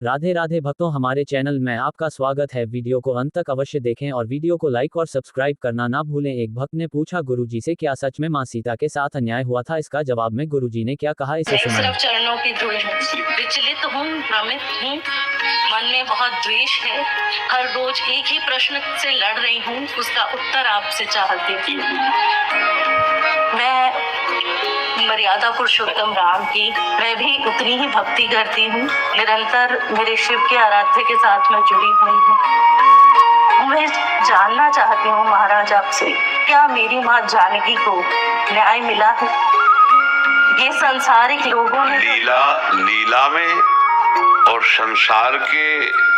राधे राधे भक्तों, हमारे चैनल में आपका स्वागत है। वीडियो को अंत तक अवश्य देखें और वीडियो को लाइक और सब्सक्राइब करना ना भूलें। एक भक्त ने पूछा, गुरुजी से क्या सच में मां सीता के साथ अन्याय हुआ था? इसका जवाब में गुरुजी ने क्या कहा, इसे सुनाएं। सिर्फ चरणों की धूल हूँ, विचलित हूँ, भ्रमित हूँ, मन में बहुत द्वेष है। हर रोज एक ही प्रश्न से लड़ रही हूँ, उसका उत्तर आपसे चाहती हूँ। मैं मर्यादा पुरुषोत्तम राम की मैं भी उतनी ही भक्ति करती हूँ। निरंतर मेरे शिव के आराध्य के साथ मैं जुड़ी हुई हूँ। मैं जानना चाहती हूँ महाराज आपसे, क्या मेरी माँ जानकी को न्याय मिला है? ये संसारिक लोगों ने लीला में और संसार के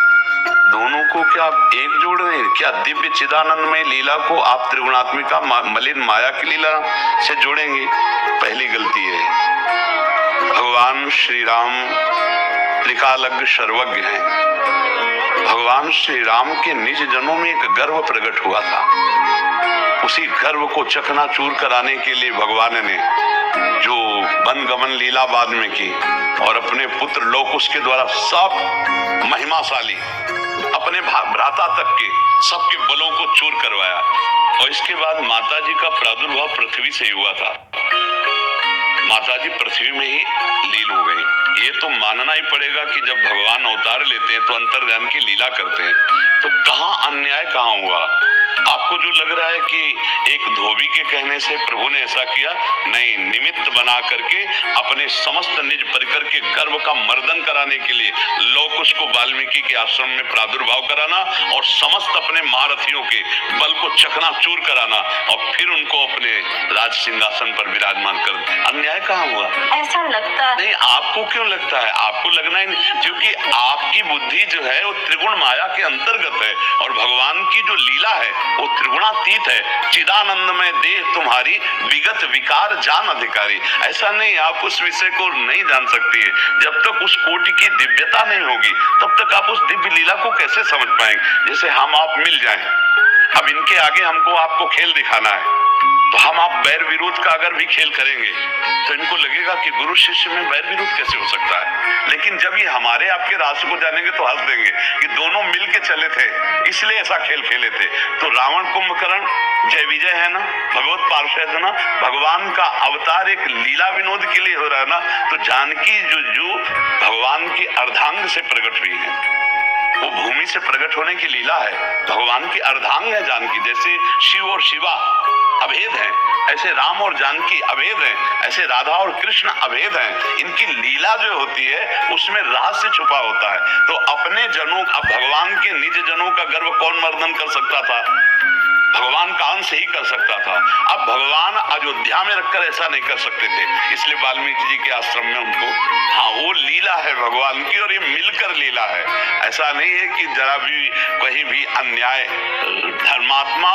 दोनों को क्या आप एक जोड़ रहे हैं? क्या दिव्य चिदानंद में लीला को आप त्रिगुणात्मिका मलिन माया की लीला से जोड़ेंगे? पहली गलती है। भगवान श्री राम त्रिकालज्ञ सर्वज्ञ हैं। भगवान श्री राम के निज जनों में एक गर्व प्रकट हुआ था। उसी गर्व को चकनाचूर कराने के लिए भगवान ने जो वन गमन लीला बाद में की और अपने पुत्र लोकुश के द्वारा सब महिमाशाली अपने भ्राता तक के सबके बलों को चूर करवाया। और इसके बाद माता जी का प्रादुर्भाव पृथ्वी से हुआ था। माता जी पृथ्वी में ही लीन हो गई। ये तो मानना ही पड़ेगा कि जब भगवान अवतार लेते हैं तो अंतर्ध्यान की लीला करते हैं, तो कहाँ अन्याय कहाँ हुआ? आपको जो लग रहा है कि एक धोबी के कहने से प्रभु ने ऐसा किया, नहीं, निमित्त बना करके अपने समस्त निज परिकर के गर्व का मर्दन कराने के लिए लोकुश को वाल्मीकि के आश्रम में प्रादुर्भाव कराना और समस्त अपने महारथियों के बल को चकनाचूर कराना और फिर उनको अपने राज सिंहासन पर विराजमान कर, अन्याय कहाँ हुआ? ऐसा लगता है। नहीं, आपको क्यों लगता है? आपको लगना ही नहीं, क्योंकि आपकी बुद्धि जो है वो त्रिगुण माया के अंतर्गत है और भगवान की जो लीला है वो त्रिगुणातीत है। चिदानंद में देह तुम्हारी विगत विकार जान अधिकारी। ऐसा नहीं, आप उस विषय को नहीं जान सकती है। जब तक उस कोटि की दिव्यता नहीं होगी तब तक आप उस दिव्य लीला को कैसे समझ पाएंगे? जैसे हम आप मिल जाएं, अब इनके आगे हमको आपको खेल दिखाना है, तो हम आप बैर विरोध का अगर भी खेल करेंगे तो इनको लगेगा कि गुरु शिष्य में बैर विरोध कैसे हो सकता है। लेकिन जब ये हमारे आपके रास्ते को जानेंगे तो हंस देंगे कि दोनों मिल के चले थे, इसलिए ऐसा खेल खेले थे। तो रावण कुंभकर्ण जय विजय है ना, भगवत पार्षद है ना, भगवान का अवतार एक लीला विनोद के लिए हो रहा है ना। तो जानकी जो भगवान की अर्धांग से प्रकट हुई है, वो भूमि से प्रकट होने की लीला है। भगवान की अर्धांग है जानकी। जैसे शिव और शिवा अभेद हैं, ऐसे राम और जानकी अभेद हैं, ऐसे राधा और कृष्ण अभेद हैं। इनकी लीला जो होती है उसमें रहस्य छुपा होता है। तो अपने जनों, अब भगवान के निज जनों का गर्व कौन मर्दन कर सकता था? भगवान का अंश ही कर सकता था। अब भगवान अयोध्या में रखकर ऐसा नहीं कर सकते थे, इसलिए वाल्मीकि जी के आश्रम में उनको, हाँ, वो लीला है भगवान की और ये मिलकर लीला है। ऐसा नहीं है कि जरा भी कहीं भी अन्याय। धर्मात्मा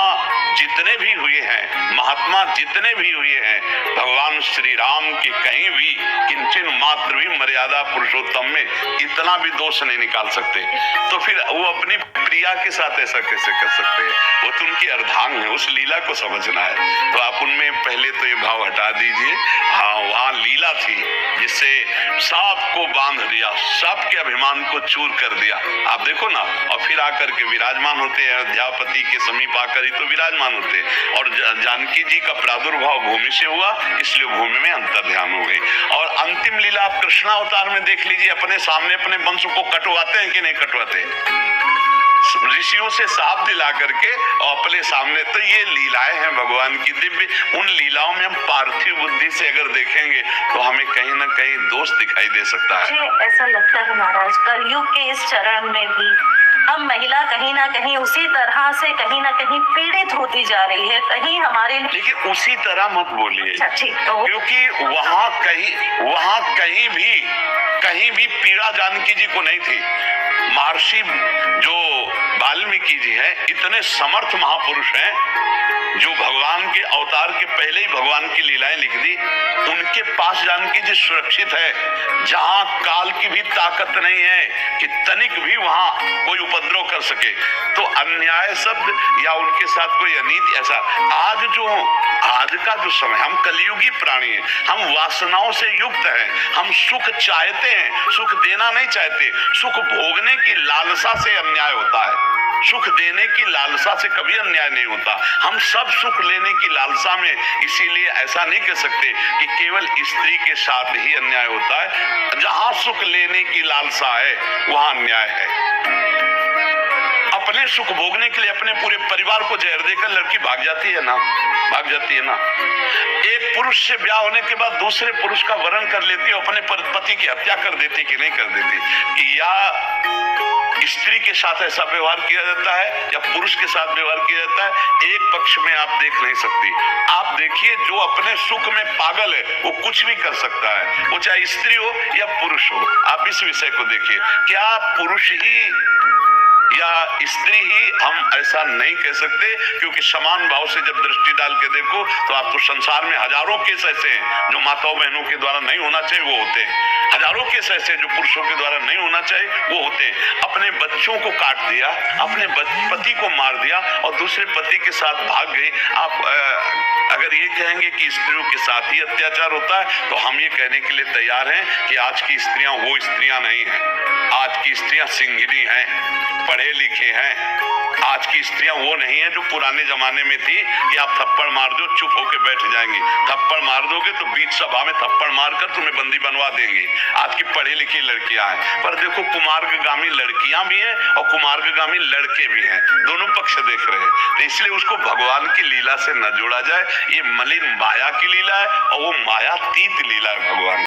जितने भी हुए हैं, महात्मा जितने भी हुए हैं, भगवान श्री राम के कहीं भी किंचन मात्र भी मर्यादा पुरुषोत्तम में इतना भी दोष नहीं निकाल सकते। तो फिर वो अपनी प्रिया के साथ ऐसा कैसे कर सकते हैं? वो तो उनकी अर्धांग है, उस लीला को समझना है। तो आप उनमें पहले तो ये भाव हटा दीजिए। हाँ, वहाँ लीला थी जिससे सबको बांध दिया, सबके अभिमान को चूर कर दिया। आप देखो ना, और फिर आकर के विराजमान होते हैं अयोध्यापति के समीप आकर ही तो विराजमान होते। और जानकी जी का प्रादुर्भाव भूमि से हुआ, इसलिए भूमि में अंतर्ध्यान हो गई। और अंतिम लीला आप कृष्णावतार में देख लीजिए, अपने सामने अपने वंश को कटवाते हैं कि नहीं कटवाते? ऋषियों से साफ दिला करके और अपने सामने। तो ये लीलाएं हैं भगवान की दिव्य। उन लीलाओं में हम पार्थिव बुद्धि से अगर देखेंगे तो हमें कहीं ना कहीं दोष दिखाई दे सकता है। मुझे ऐसा लगता है महाराज, कलयुग के इस चरण में भी हम महिला कहीं ना कहीं उसी तरह से कहीं ना कहीं पीड़ित होती जा रही है। कहीं हमारे, लेकिन उसी तरह मत बोलिए, क्योंकि वहाँ कहीं भी पीड़ा जानकी जी को नहीं थी। महर्षि जो वाल्मीकि जी हैं, इतने समर्थ महापुरुष हैं जो भगवान के अवतार के पहले ही भगवान की लीलाएं लिख दी। उनके पास जानकी जी सुरक्षित है, जहां काल की भी ताकत नहीं है कि तनिक भी वहां कोई उपद्रव कर सके। तो अन्याय शब्द या उनके साथ कोई अनीति ऐसा आज का जो समय, हम कलयुगी प्राणी हैं, हम वासनाओं से युक्त हैं, हम सुख चाहते हैं, सुख देना नहीं चाहते, सुख भोगने की लालसा से अन्याय होता है। सुख देने की लालसा से कभी अन्याय नहीं होता। हम सब सुख लेने की लालसा में, इसीलिए ऐसा नहीं कह सकते कि केवल स्त्री के साथ ही अन्याय होता है। जहां सुख लेने की लालसा है वहां अन्याय है। अपने सुख भोगने के लिए अपने पूरे परिवार को जहर देकर लड़की भाग जाती है ना। एक पुरुष से ब्याह होने के बाद दूसरे पुरुष का वरण कर लेती है, अपने पति की हत्या कर देती कि नहीं कर देती। या स्त्री के साथ ऐसा व्यवहार किया जाता है या पुरुष के साथ व्यवहार किया जाता है, एक पक्ष में आप देख नहीं सकती। आप देखिए, जो अपने सुख में पागल है वो कुछ भी कर सकता है, वो चाहे स्त्री हो या पुरुष हो। आप इस विषय को देखिए, क्या पुरुष ही या स्त्री ही, हम ऐसा नहीं कह सकते, क्योंकि समान भाव से जब दृष्टि डाल के देखो तो आप तो संसार में हजारों केस ऐसे हैं जो माताओं बहनों के द्वारा नहीं होना चाहिए वो होते हैं, हजारों केस ऐसे जो पुरुषों के द्वारा नहीं होना चाहिए वो होते हैं। अपने बच्चों को काट दिया, अपने पति को मार दिया और दूसरे पति के साथ भाग गई। आप अगर ये कहेंगे कि स्त्रियों के साथ ही अत्याचार होता है, तो हम ये कहने के लिए तैयार हैं कि आज की स्त्रियां वो स्त्रियां नहीं हैं। आज की स्त्रियां सिंगली हैं, पढ़े लिखे हैं। आज की स्त्रियां वो नहीं है जो पुराने जमाने में थी कि आप थप्पड़ मार दो चुप होकर बैठ जाएंगी, थप्पड़ मार दोगे तो बीच सभा में थप्पड़ मारकर तुम्हें बंदी बनवा देंगी। आज की पढ़ी लिखी लड़कियां हैं। पर देखो, कुमार्गामी लड़कियां भी हैं और कुमार्गामी लड़के भी हैं, दोनों पक्ष देख रहे हैं। तो इसलिए उसको भगवान की लीला से न जोड़ा जाए। ये मलिन माया की लीला है और वो मायातीत लीला है भगवान।